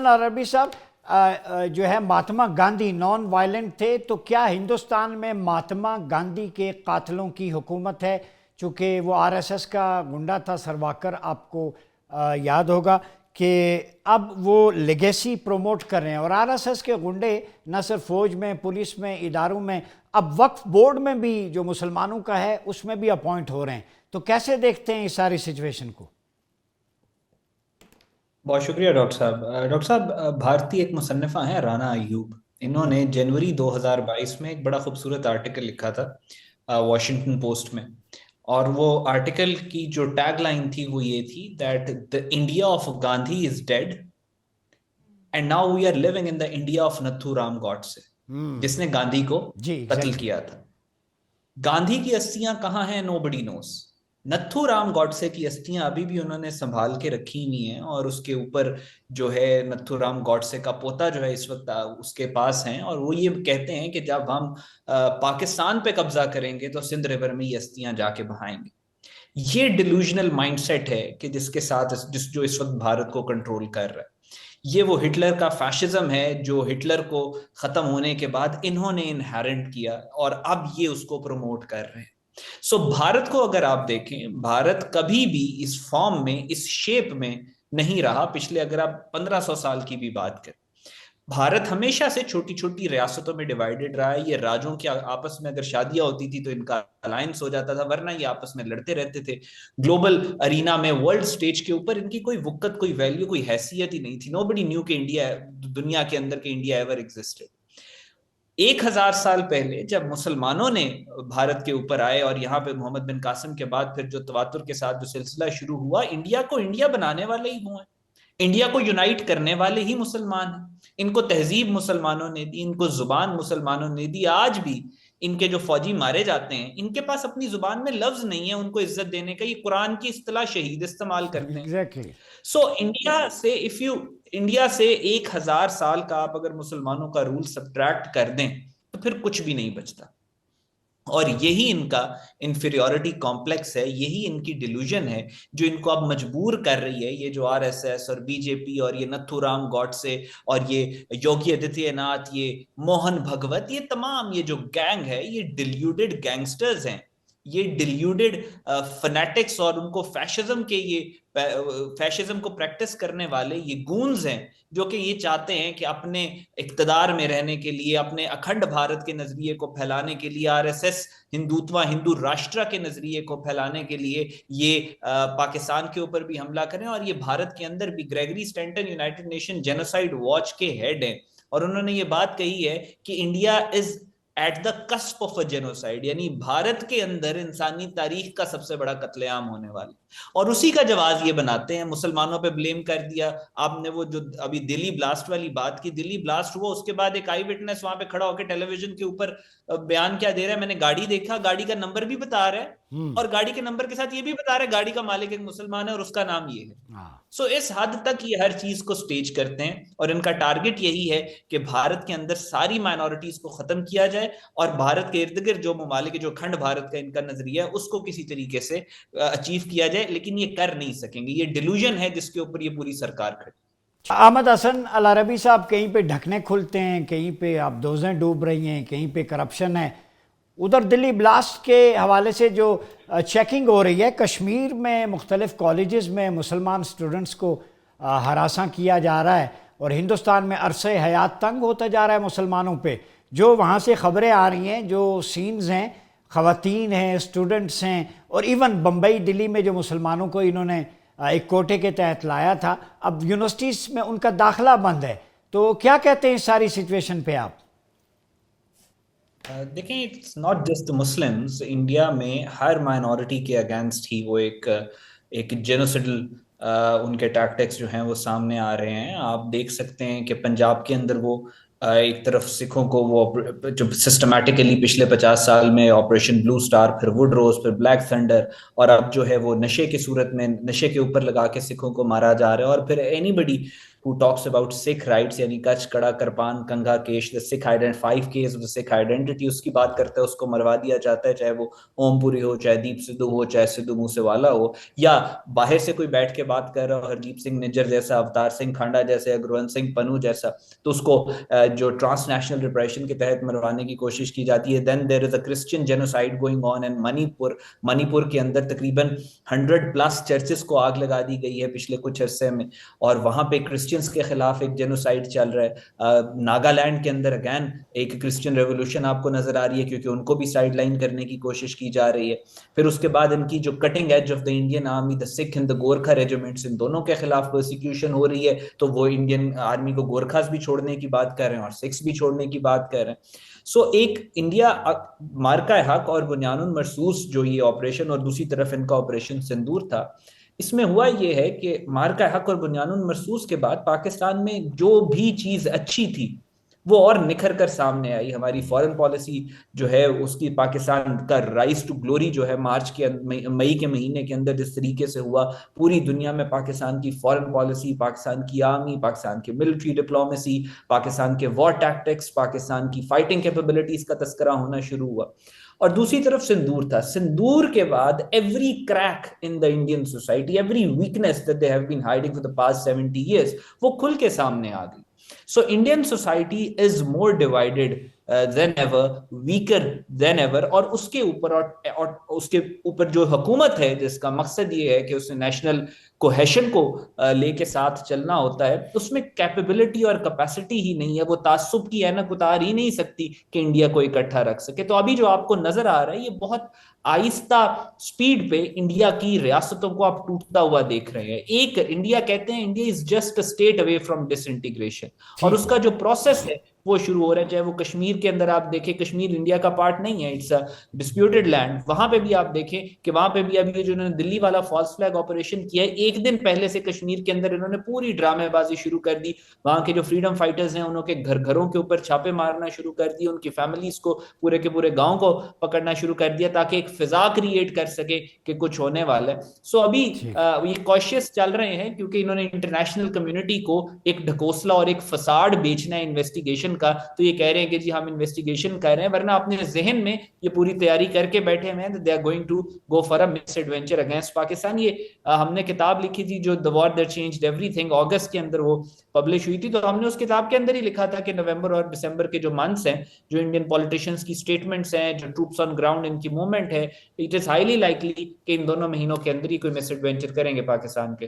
हसन अरबी साहब, जो है महात्मा गांधी नॉन वायलेंट थे, तो क्या हिंदुस्तान में महात्मा गांधी के कातलों की हुकूमत है? चूँकि वो आरएसएस का गुंडा था सरवाकर, आपको याद होगा कि अब वो लेगेसी प्रमोट कर रहे हैं, और आरएसएस के गुंडे न सिर्फ फौज में, पुलिस में, इदारों में, अब वक्फ बोर्ड में भी जो मुसलमानों का है उसमें भी अपॉइंट हो रहे हैं। तो कैसे देखते हैं इस सारी सिचुएशन को? बहुत शुक्रिया डॉक्टर साहब। डॉक्टर साहब, भारतीय एक मुसन्निफा हैं राना अय्यूब। इन्होंने जनवरी 2022 में एक बड़ा खूबसूरत आर्टिकल लिखा था वॉशिंगटन पोस्ट में। और वो आर्टिकल की जो टैगलाइन थी वो ये थी that the India of Gandhi is dead and now we are living in the India of Nathuram Godse, जिसने गांधी को जी, कत्ल एग्जैक्टली। किया था। गांधी की अस्थियां कहाँ हैं, नोबडी नोस। नथुराम गॉडसे की अस्थियां अभी भी उन्होंने संभाल के रखी हुई हैं, और उसके ऊपर जो है नथुराम गॉडसे का पोता जो है इस वक्त उसके पास है। और वो ये कहते हैं कि जब हम पाकिस्तान पे कब्जा करेंगे तो सिंध रिवर में ये अस्थियां जाके बहाएंगे। ये डिल्यूजनल माइंडसेट है कि जिसके साथ जो इस वक्त भारत को कंट्रोल कर रहा है। ये वो हिटलर का फैशिज्म है जो हिटलर को खत्म होने के बाद इन्होंने इनहेरेंट किया, और अब ये उसको प्रमोट कर रहे हैं। सो भारत को अगर आप देखें, भारत कभी भी इस फॉर्म में, इस शेप में नहीं रहा पिछले, अगर आप 1500 साल की भी बात करें। भारत हमेशा से छोटी छोटी रियासतों में डिवाइडेड रहा है। ये राज्यों के आपस में अगर शादियां होती थी तो इनका अलायंस हो जाता था, वरना ये आपस में लड़ते रहते थे। ग्लोबल अरीना में, वर्ल्ड स्टेज के ऊपर इनकी कोई वुक्कत, कोई वैल्यू, कोई हैसियत ही नहीं थी। नोबडी न्यू के इंडिया, दुनिया के अंदर के इंडिया एवर एग्जिस्टेड। 1000 साल पहले जब मुसलमानों ने भारत के ऊपर आए, और यहाँ पे मोहम्मद बिन कासिम के बाद फिर जो तवातुर के साथ जो सिलसिला शुरू हुआ, इंडिया को इंडिया बनाने वाले ही वो हैं। इंडिया को यूनाइट करने वाले ही मुसलमान हैं। इनको तहजीब मुसलमानों ने दी, इनको जुबान मुसलमानों ने दी। आज भी इनके जो फौजी मारे जाते हैं, इनके पास अपनी जुबान में लफ्ज नहीं है उनको इज्जत देने का। ये कुरान की इस्तिलाह शहीद इस्तेमाल करते हैं। एग्जैक्टली। सो इंडिया से, इफ यू, इंडिया से 1000 साल का आप अगर मुसलमानों का रूल सब्ट्रैक्ट कर दें तो फिर कुछ भी नहीं बचता। और यही इनका इंफीरियोरिटी कॉम्प्लेक्स है, यही इनकी डिल्यूजन है जो इनको अब मजबूर कर रही है। ये जो आरएसएस और बीजेपी और ये नथुराम गॉडसे और ये योगी आदित्यनाथ, ये मोहन भगवत, ये तमाम ये जो गैंग है, ये डिल्यूडेड गैंगस्टर्स हैं। ये डिल्यूडेड फनेटिक्स, और उनको फैशिज्म के, ये फैशिज्म को प्रैक्टिस करने वाले ये गूंज हैं, जो कि ये चाहते हैं कि अपने इक्तदार में रहने के लिए, अपने अखंड भारत के नजरिए को फैलाने के लिए, आरएसएस हिंदुत्व, हिंदू राष्ट्र के नजरिए को फैलाने के लिए ये पाकिस्तान के ऊपर भी हमला करें। और ये भारत के अंदर भी, Gregory Stanton United nation genocide watch के हेड हैं, और उन्होंने ये बात कही है कि India is at the cusp of a genocide, यानी भारत के अंदर इंसानी तारीख का सबसे बड़ा कत्लेआम होने वाला। और उसी का जवाब ये बनाते हैं, मुसलमानों पे ब्लेम कर दिया। आपने वो जो अभी दिल्ली ब्लास्ट वाली बात की, दिल्ली ब्लास्ट हुआ, उसके बाद एक आई विटनेस वहां पे खड़ा होकर टेलीविजन के ऊपर बयान क्या दे रहा है, मैंने गाड़ी देखा, गाड़ी का नंबर भी बता रहा है, हम्म। और गाड़ी के नंबर के साथ ये भी बता रहा है गाड़ी का मालिक एक मुसलमान है और उसका नाम ये है। हाँ। सो इस हद तक ये हर चीज को स्टेज करते हैं, और इनका टारगेट यही है कि भारत के अंदर सारी माइनॉरिटीज को खत्म किया जाए, और भारत के इर्द गिर्द जो ममालिक, जो खंड भारत का इनका नजरिया है, उसको किसी तरीके से अचीव किया जाए। लेकिन ये कर नहीं सकेंगे। ये डिल्यूजन है जिसके ऊपर ये पूरी सरकार खड़ी। अहमद हसन अल अरबी साहब, कहीं पे ढकने खुलते हैं, कहीं पे आप दोजें डूब रही हैं, कहीं पे करप्शन है। उधर दिल्ली ब्लास्ट के हवाले से जो चेकिंग हो रही है, कश्मीर में मुख्तलिफ कॉलेजेस में मुसलमान स्टूडेंट्स को हरासा किया जा रहा है, और हिंदुस्तान में अरसे हयात तंग होता जा रहा है मुसलमानों पे। जो वहाँ से ख़बरें आ रही हैं, जो सीन्स हैं, ख़वातीन हैं, स्टूडेंट्स हैं, और इवन बम्बई दिल्ली में जो मुसलमानों को इन्होंने एक कोटे के तहत लाया था, अब यूनिवर्सिटीज़ में उनका दाखिला बंद है। तो क्या कहते हैं इस सारी सिचुएशन पे आप? देखें, it's not just Muslims. India में हर माइनॉरिटी के अगेंस्ट ही वो एक जेनोसाइडल उनके टैक्टिक्स जो हैं वो सामने आ रहे हैं। आप देख सकते हैं कि पंजाब के अंदर वो एक तरफ सिखों को वो जो सिस्टमैटिकली पिछले 50 साल में ऑपरेशन ब्लू स्टार, फिर वुड रोज, फिर ब्लैक थंडर, और अब जो है वो नशे की सूरत में नशे के ऊपर लगा के सिखों को मारा जा रहा है। और फिर anybody who talks about Sikh rights, यानी कच्छ, कड़ा, करपान, कंघा, केश, the Sikh identity, 5 Ks of the Sikh identity, उसकी बात करता है, उसको मरवा दिया जाता है, चाहे वो ओमपुरी हो, चाहे दीप सिद्धू हो, चाहे सिद्धू मूसेवाला हो, या बाहर से कोई बैठ के बात कर रहा हो, हरदीप सिंह निज्जर जैसा, अवतार सिंह खांडा जैसे, गुरवंत सिंह पन्नू जैसा, तो उसको जो ट्रांसनेशनल रिप्रेशन के तहत मरवाने की कोशिश की जाती है। Then there is a Christian genocide going on in Manipur. Manipur के अंदर तकरीबन 100+ चर्चेस को आग लगा दी गई है पिछले कुछ अरसे में, और वहां पे क्रिश्चियंस के खिलाफ एक जेनोसाइड चल रहा है। नागालैंड के अंदर अगैन एक क्रिश्चियन रेवोल्यूशन आपको नजर आ रही है, क्योंकि उनको भी साइडलाइन करने की कोशिश की जा रही है। फिर उसके बाद इनकी जो cutting edge of the Indian army, the Sikh and the Gorkha regiments, इन दोनों के खिलाफ प्रोसिक्यूशन हो रही है, तो वो इंडियन आर्मी को गोरखास भी छोड़ने की बात कर रहे हैं और सिख्स भी छोड़ने की बात कर रहे हैं। सो एक इंडिया मार्का हक और बुनियानुल मरसूस जो ये ऑपरेशन, और दूसरी तरफ इनका ऑपरेशन सिंदूर था, इसमें हुआ ये है कि मार्का हक और बुनियानुल मरसूस के बाद पाकिस्तान में जो भी चीज अच्छी थी वो और निखर कर सामने आई। हमारी फॉरेन पॉलिसी जो है उसकी, पाकिस्तान का राइज टू ग्लोरी जो है मार्च के मई के महीने के अंदर जिस तरीके से हुआ, पूरी दुनिया में पाकिस्तान की फॉरेन पॉलिसी, पाकिस्तान की आर्मी, पाकिस्तान की मिलिट्री डिप्लोमेसी, पाकिस्तान के वॉर टैक्टिक्स, पाकिस्तान की फाइटिंग कैपेबिलिटीज का तस्करा होना शुरू हुआ। और दूसरी तरफ सिंदूर था। सिंदूर के बाद every crack in the Indian society, every weakness that they have been hiding for the past 70 years, वो खुल के सामने आ गई। So Indian society is more divided than ever, weaker than ever, और उसके ऊपर जो हुकूमत है जिसका मकसद ये है कि उसने नेशनल कोहेशन को लेके साथ चलना होता है, उसमें कैपेबिलिटी और कैपेसिटी ही नहीं है। वो तासुब की ऐनक उतार ही नहीं सकती कि इंडिया को इकट्ठा रख सके। तो अभी जो आपको नजर आ रहा है, ये बहुत आहिस्ता स्पीड पे इंडिया की रियासतों को आप टूटता हुआ देख रहे हैं। एक इंडिया कहते हैं, India is just a state away from disintegration, और उसका जो प्रोसेस है वो शुरू हो रहा है। चाहे वो कश्मीर के अंदर आप देखें, कश्मीर इंडिया का पार्ट नहीं है, इट्स अ डिस्प्यूटेड लैंड। वहां पे भी आप देखें कि वहां पे भी अभी जो इन्होंने दिल्ली वाला फॉल्स फ्लैग ऑपरेशन किया है, एक दिन पहले से कश्मीर के अंदर इन्होंने पूरी ड्रामेबाजी शुरू कर दी। वहां के जो फ्रीडम फाइटर्स हैं उनके घरों के ऊपर छापे मारना शुरू कर दिए, उनकी फैमिलीज को, पूरे के पूरे गांव को पकड़ना शुरू कर दिया, ताकि एक फिजा क्रिएट कर सके कि कुछ होने वाला है। सो अभी ये कॉशियस चल रहे हैं, क्योंकि इन्होंने इंटरनेशनल कम्युनिटी को एक ढकोसला और एक फसाड बेचना है इन्वेस्टिगेशन का। तो ये कह रहे हैं कि जी हम इन्वेस्टिगेशन कर रहे हैं, वरना अपने जहन में ये पूरी तैयारी करके बैठे हुए हैं, they are going to go for a miss adventure against Pakistan. ये हमने किताब लिखी थी जो the war that changed everything, अगस्त के अंदर वो पब्लिश हुई थी। तो हमने उस किताब के अंदर ही लिखा था कि नवंबर और दिसंबर के जो मंथ्स हैं, जो इंडियन पॉलिटिशियंस की स्टेटमेंट्स हैं, जो ट्रूप्स ऑन ग्राउंड इनकी मूवमेंट है, इट इज हाईली लाइकली कि इन दोनों महीनों के अंदर ही कोई मिस एडवेंचर करेंगे पाकिस्तान के